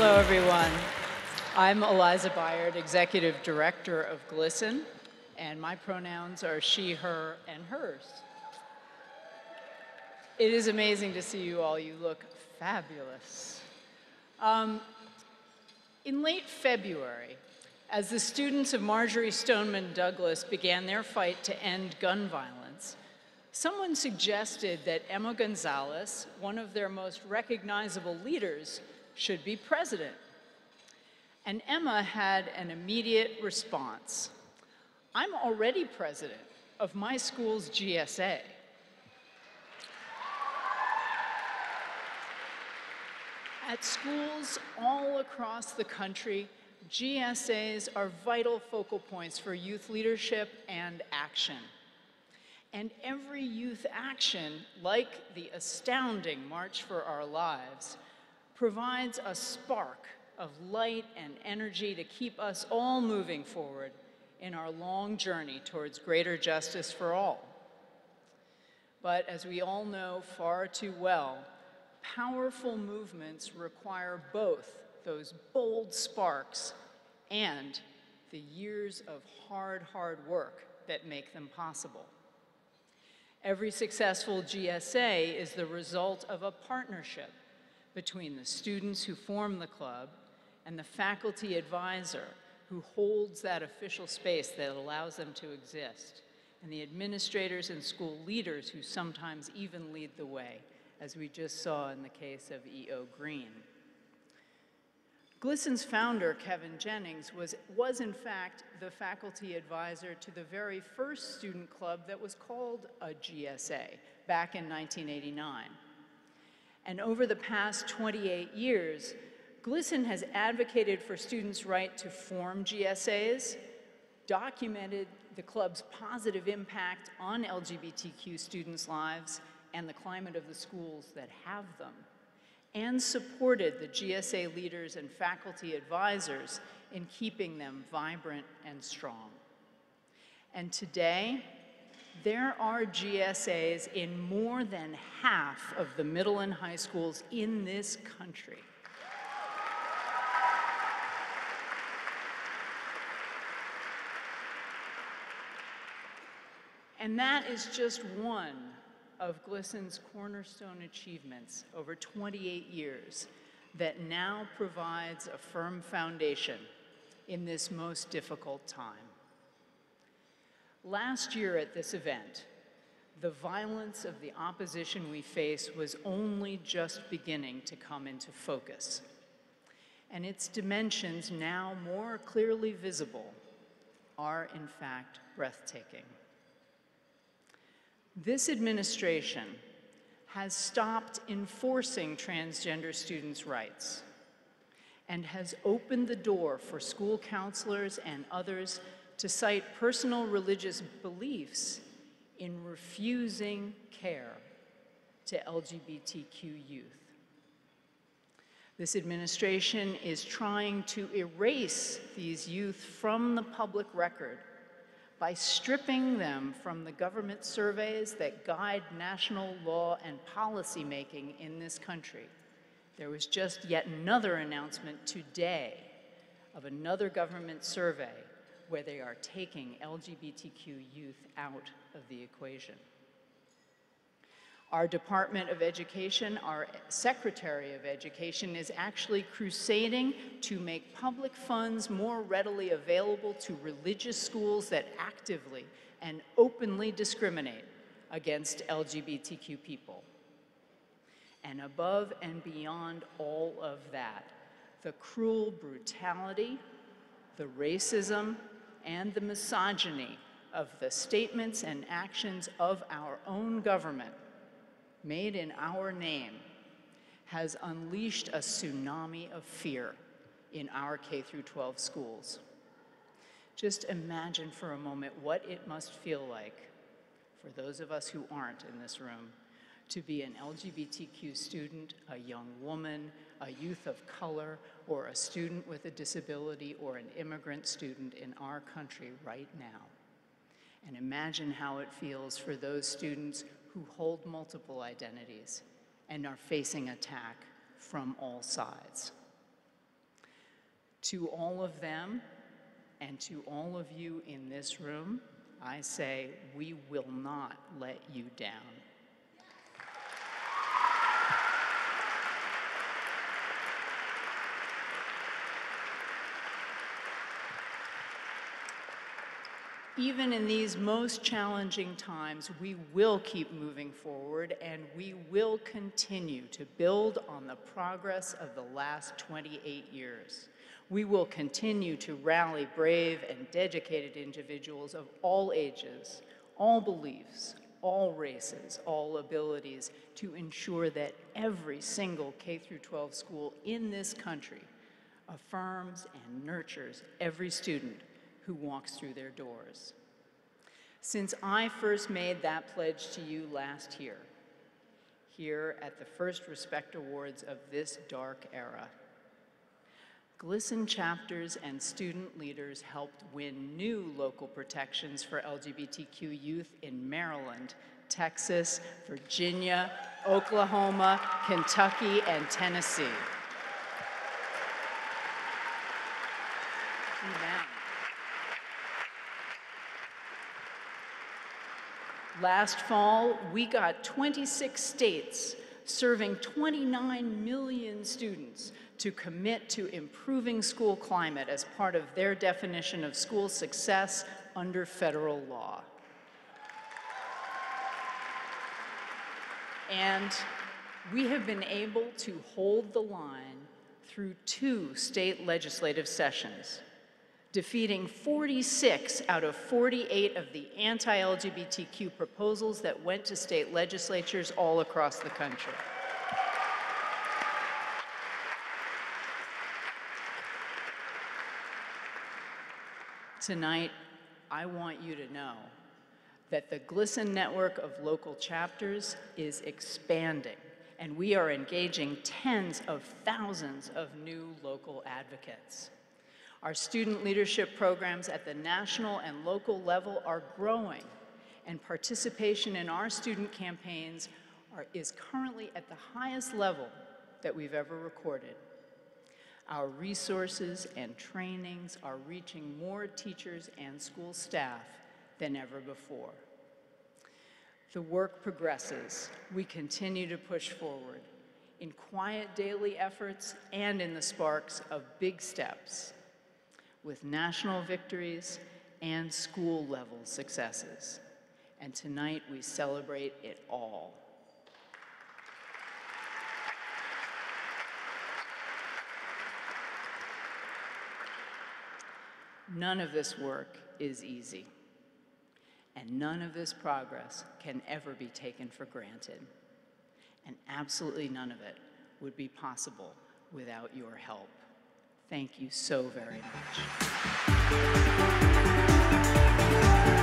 Hello, everyone. I'm Eliza Byard, Executive Director of GLSEN, and my pronouns are she, her, and hers. It is amazing to see you all. You look fabulous. In late February, as the students of Marjory Stoneman Douglas began their fight to end gun violence, someone suggested that Emma Gonzalez, one of their most recognizable leaders, should be president. And Emma had an immediate response. I'm already president of my school's GSA. At schools all across the country, GSAs are vital focal points for youth leadership and action. And every youth action, like the astounding March for Our Lives, provides a spark of light and energy to keep us all moving forward in our long journey towards greater justice for all. But as we all know far too well, powerful movements require both those bold sparks and the years of hard work that make them possible. Every successful GSA is the result of a partnership between the students who form the club and the faculty advisor who holds that official space that allows them to exist, and the administrators and school leaders who sometimes even lead the way, as we just saw in the case of E.O. Green. GLSEN's founder, Kevin Jennings, was in fact the faculty advisor to the very first student club that was called a GSA back in 1989. And over the past 28 years, GLSEN has advocated for students' right to form GSAs, documented the club's positive impact on LGBTQ students' lives and the climate of the schools that have them, and supported the GSA leaders and faculty advisors in keeping them vibrant and strong. And today, there are GSAs in more than half of the middle and high schools in this country. And that is just one of GLSEN's cornerstone achievements over 28 years that now provides a firm foundation in this most difficult time. Last year at this event, the violence of the opposition we face was only just beginning to come into focus, and its dimensions, now more clearly visible, are in fact breathtaking. This administration has stopped enforcing transgender students' rights and has opened the door for school counselors and others to cite personal religious beliefs in refusing care to LGBTQ youth. This administration is trying to erase these youth from the public record by stripping them from the government surveys that guide national law and policy making in this country. There was just yet another announcement today of another government survey where they are taking LGBTQ youth out of the equation. Our Department of Education, our Secretary of Education, is actually crusading to make public funds more readily available to religious schools that actively and openly discriminate against LGBTQ people. And above and beyond all of that, the cruel brutality, the racism, and the misogyny of the statements and actions of our own government made in our name has unleashed a tsunami of fear in our K-12 schools. Just imagine for a moment what it must feel like for those of us who aren't in this room to be an LGBTQ student, a young woman, a youth of color, or a student with a disability or an immigrant student in our country right now. And imagine how it feels for those students who hold multiple identities and are facing attack from all sides. To all of them and to all of you in this room, I say, we will not let you down. Even in these most challenging times, we will keep moving forward and we will continue to build on the progress of the last 28 years. We will continue to rally brave and dedicated individuals of all ages, all beliefs, all races, all abilities to ensure that every single K-12 school in this country affirms and nurtures every student who walks through their doors. Since I first made that pledge to you last year, here at the First Respect Awards of this dark era, GLSEN chapters and student leaders helped win new local protections for LGBTQ youth in Maryland, Texas, Virginia, Oklahoma, Kentucky, and Tennessee. Last fall, we got 26 states serving 29 million students to commit to improving school climate as part of their definition of school success under federal law. And we have been able to hold the line through 2 state legislative sessions, defeating 46 out of 48 of the anti-LGBTQ proposals that went to state legislatures all across the country. Tonight, I want you to know that the GLSEN network of local chapters is expanding, and we are engaging tens of thousands of new local advocates. Our student leadership programs at the national and local level are growing, and participation in our student campaigns is currently at the highest level that we've ever recorded. Our resources and trainings are reaching more teachers and school staff than ever before. The work progresses. We continue to push forward in quiet daily efforts and in the sparks of big steps, with national victories and school-level successes. And tonight we celebrate it all. None of this work is easy, and none of this progress can ever be taken for granted. And absolutely none of it would be possible without your help. Thank you so very much.